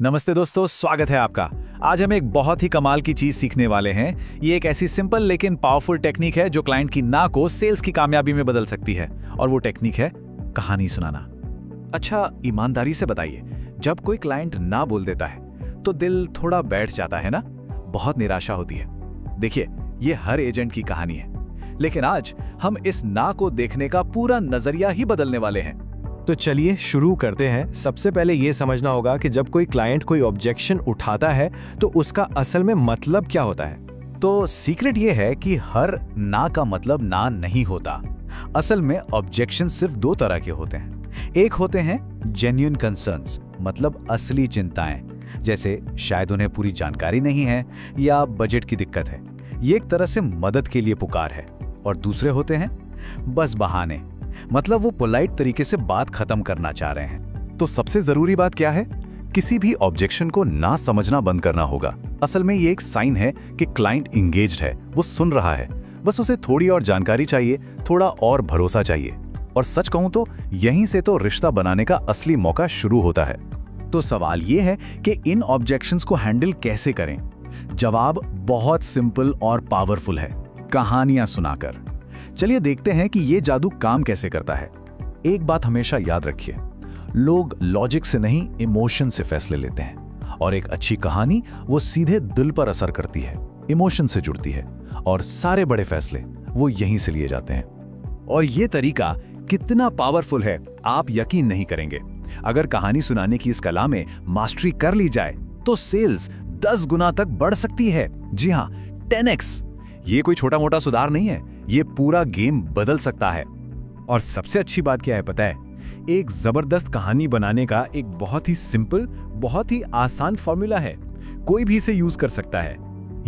नमस्ते दोस्तों, स्वागत है आपका। आज हम एक बहुत ही कमाल की चीज सीखने वाले हैं। ये एक ऐसी सिंपल लेकिन पावरफुल टेक्निक है जो क्लाइंट की ना को सेल्स की कामयाबी में बदल सकती है। और वो टेक्निक है कहानी सुनाना। अच्छा, ईमानदारी से बताइए, जब कोई क्लाइंट ना बोल देता है तो दिल थोड़ा बैठ जाता है ना, बहुत निराशा होती है। देखिए, ये हर एजेंट की कहानी है, लेकिन आज हम इस ना को देखने का पूरा नजरिया ही बदलने वाले हैं। तो चलिए शुरू करते हैं। सबसे पहले ये समझना होगा कि जब कोई क्लाइंट कोई ऑब्जेक्शन उठाता है तो उसका असल में मतलब क्या होता है। तो सीक्रेट ये है कि हर ना का मतलब ना नहीं होता। असल में ऑब्जेक्शन सिर्फ दो तरह के होते हैं। एक होते हैं जेन्युइन कंसर्न्स, मतलब असली चिंताएं, जैसे शायद उन्हें पूरी जानकारी नहीं है या बजट की दिक्कत है। ये एक तरह से मदद के लिए पुकार है। और दूसरे होते हैं बस बहाने, मतलब वो पोलाइट तरीके से बात खत्म करना चाह रहे हैं। तो सबसे जरूरी बात क्या है? किसी भी ऑब्जेक्शन को ना समझना बंद करना होगा। असल में ये एक साइन है कि क्लाइंट इंगेज्ड है, वो सुन रहा है। बस उसे थोड़ी और जानकारी चाहिए, थोड़ा और भरोसा चाहिए। और सच कहूं तो यहीं से तो रिश्ता बनाने का असली मौका शुरू होता है। तो सवाल ये है कि इन ऑब्जेक्शंस को हैंडल कैसे करें? जवाब बहुत सिंपल और पावरफुल है, कहानियां सुनाकर। चलिए देखते हैं कि ये जादू काम कैसे करता है। एक बात हमेशा याद रखिए, लोग लॉजिक से नहीं, इमोशन से फैसले लेते हैं। और एक अच्छी कहानी वो सीधे दिल पर असर करती है, इमोशन से जुड़ती है। और सारे बड़े फैसले वो यहीं से लिए जाते हैं। और ये तरीका कितना पावरफुल है आप यकीन नहीं करेंगे। अगर कहानी सुनाने की इस कला में मास्टरी कर ली जाए तो सेल्स 10 गुना तक बढ़ सकती है। जी हाँ, 10x। ये कोई छोटा मोटा सुधार नहीं है, ये पूरा गेम बदल सकता है। और सबसे अच्छी बात क्या है पता है? एक जबरदस्त कहानी बनाने का एक बहुत ही सिंपल, बहुत ही आसान फॉर्मूला है। कोई भी इसे यूज कर सकता है।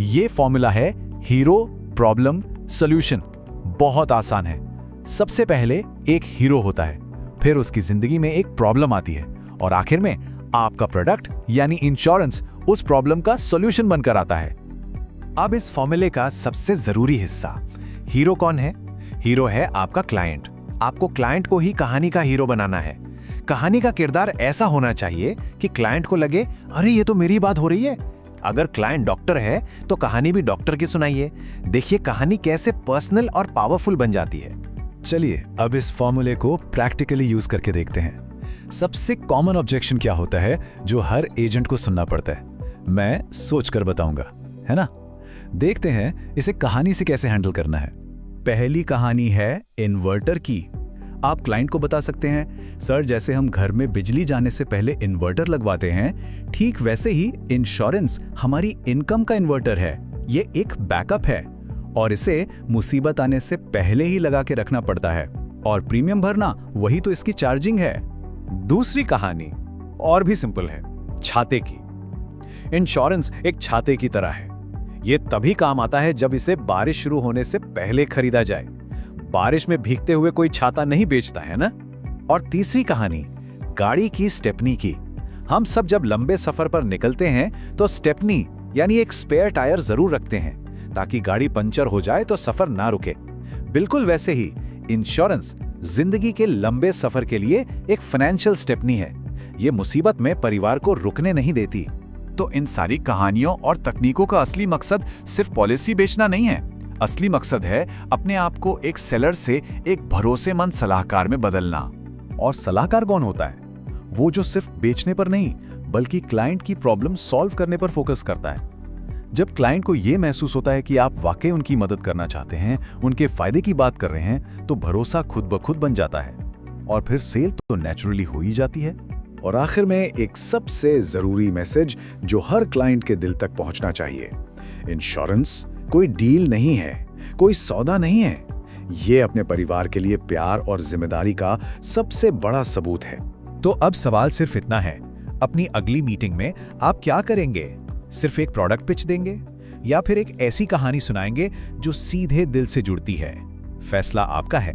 ये फॉर्मूला है हीरो प्रॉब्लम सॉल्यूशन। बहुत आसान है। सबसे पहले एक हीरो होता है, फिर उसकी जिंदगी में एक प्रॉब्लम आती है, और आखिर में आपका प्रोडक्ट यानी इंश्योरेंस उस प्रॉब्लम का सॉल्यूशन बनकर आता है। अब इस फॉर्मूले का सबसे जरूरी हिस्सा, हीरो कौन है? हीरो है आपका क्लाइंट। आपको क्लाइंट को ही कहानी का हीरो बनाना है। कहानी का किरदार ऐसा होना चाहिए कि क्लाइंट को लगे, अरे ये तो मेरी बात हो रही है। अगर क्लाइंट डॉक्टर है तो कहानी भी डॉक्टर की सुनाइए। देखिए कहानी कैसे पर्सनल और पावरफुल बन जाती है। चलिए अब इस फॉर्मूले को प्रैक्टिकली यूज करके देखते हैं। सबसे कॉमन ऑब्जेक्शन क्या होता है जो हर एजेंट को सुनना पड़ता है? मैं सोचकर बताऊंगा, है ना? देखते हैं इसे कहानी से कैसे हैंडल करना है। पहली कहानी है इन्वर्टर की। आप क्लाइंट को बता सकते हैं, सर जैसे हम घर में बिजली जाने से पहले इन्वर्टर लगवाते हैं, ठीक वैसे ही इंश्योरेंस हमारी इनकम का इन्वर्टर है। ये एक बैकअप है और इसे मुसीबत आने से पहले ही लगा के रखना पड़ता है, और प्रीमियम भरना वही तो इसकी चार्जिंग है। दूसरी कहानी और भी सिंपल है, छाते की। इंश्योरेंस एक छाते की तरह है। ये तभी काम आता है जब इसे बारिश शुरू होने से पहले खरीदा जाए। बारिश में भीगते हुए कोई छाता नहीं बेचता है ना। और तीसरी कहानी गाड़ी की स्टेपनी की। हम सब जब लंबे सफर पर निकलते हैं तो स्टेपनी यानी एक स्पेयर टायर जरूर रखते हैं, ताकि गाड़ी पंचर हो जाए तो सफर ना रुके। बिल्कुल वैसे ही इंश्योरेंस जिंदगी के लंबे सफर के लिए एक फाइनेंशियल स्टेपनी है। ये मुसीबत में परिवार को रुकने नहीं देती। तो इन सारी कहानियों और तकनीकों का असली मकसद सिर्फ पॉलिसी बेचना नहीं है। असली मकसद है अपने आप को एक सेलर से एक भरोसेमंद सलाहकार में बदलना। और सलाहकार कौन होता है? वो जो सिर्फ बेचने पर नहीं, बल्कि क्लाइंट की प्रॉब्लम सॉल्व करने पर फोकस करता है। जब क्लाइंट को यह महसूस होता है कि आप वाकई उनकी मदद करना चाहते हैं, उनके फायदे की बात कर रहे हैं, तो भरोसा खुद ब खुद बन जाता है और फिर सेल तो नेचुरली हो ही जाती है। और आखिर में एक सबसे जरूरी मैसेज जो हर क्लाइंट के दिल तक पहुंचना चाहिए, इंश्योरेंस कोई डील नहीं है, कोई सौदा नहीं है। ये अपने परिवार के लिए प्यार और जिम्मेदारी का सबसे बड़ा सबूत है। तो अब सवाल सिर्फ इतना है, अपनी अगली मीटिंग में आप क्या करेंगे? सिर्फ एक प्रोडक्ट पिच देंगे या फिर एक ऐसी कहानी सुनाएंगे जो सीधे दिल से जुड़ती है? फैसला आपका है।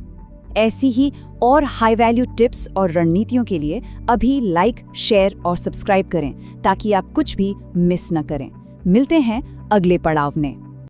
ऐसी ही और हाई वैल्यू टिप्स और रणनीतियों के लिए अभी लाइक, शेयर और सब्सक्राइब करें ताकि आप कुछ भी मिस न करें। मिलते हैं अगले पड़ाव में।